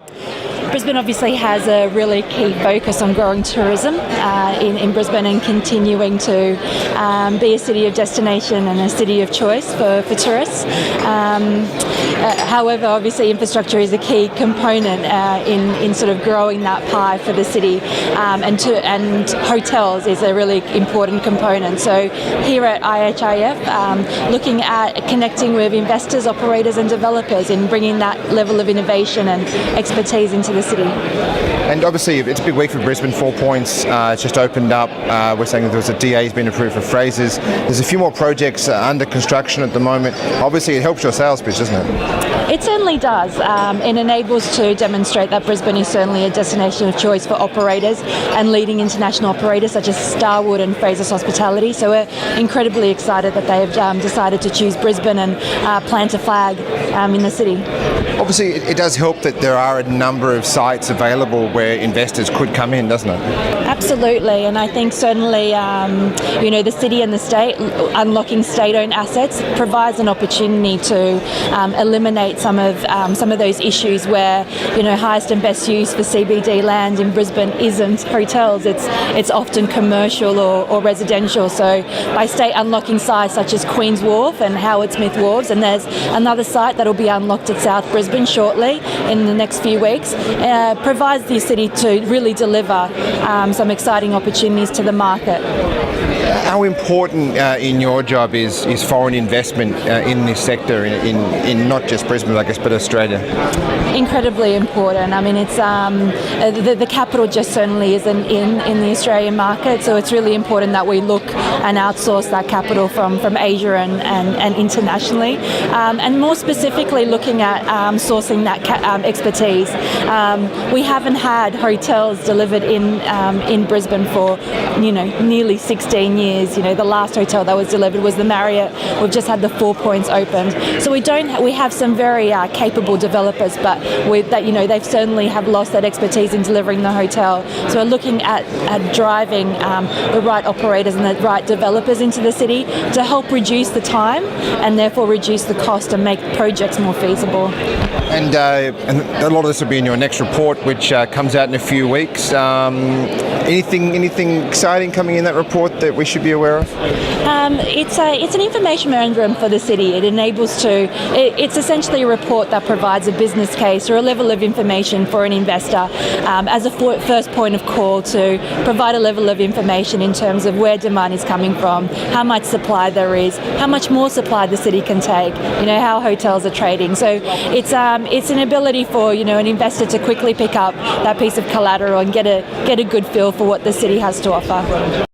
Brisbane obviously has a really key focus on growing tourism in Brisbane and continuing to be a city of destination and a city of choice for tourists. However, obviously infrastructure is a key component in sort of growing that pie for the city, and hotels is a really important component. So here at IHIF, looking at connecting with investors, operators and developers in bringing that level of innovation and expertise into the city. And obviously it's a big week for Brisbane, 4 Points, it's just opened up. We're saying that there was a DA's been approved for Fraser's. There's a few more projects under construction at the moment. Obviously it helps your sales pitch, doesn't it? It certainly does. It enables to demonstrate that Brisbane is certainly a destination of choice for operators and leading international operators such as Starwood and Fraser's Hospitality. So we're incredibly excited that they have decided to choose Brisbane and plant a flag in the city. Obviously it does help that there are a number of sites available where investors could come in, doesn't it? Absolutely, and I think certainly the city and the state unlocking state-owned assets provides an opportunity to eliminate some of those issues where highest and best use for CBD land in Brisbane isn't hotels. It's often commercial or residential. So by state unlocking sites such as Queen's Wharf and Howard Smith Wharves, and there's another site that will be unlocked at South Brisbane shortly in the next few weeks, provides the city to really deliver some exciting opportunities to the market. How important in your job is foreign investment in this sector, in not just Brisbane, I guess, but Australia? Incredibly important. I mean, it's the capital just certainly isn't in the Australian market, so it's really important that we look and outsource that capital from Asia and internationally, and more specifically looking at sourcing that expertise. We haven't had hotels delivered in Brisbane for nearly 16 years. The last hotel that was delivered was the Marriott. We've just had the 4 Points opened, so we have some very capable developers, but they've certainly have lost that expertise in delivering the hotel. So we're looking at driving the right operators and the right developers into the city to help reduce the time and therefore reduce the cost and make projects more feasible. And a lot of this will be in your next report, which comes out in a few weeks. Anything exciting coming in that report that we should be aware of? It's an information memorandum for the city. It's essentially a report that provides a business case or a level of information for an investor as a first point of call to provide a level of information in terms of where demand is coming from, how much supply there is, how much more supply the city can take, how hotels are trading. So it's an ability for an investor to quickly pick up that piece of collateral and get a good feel for what the city has to offer.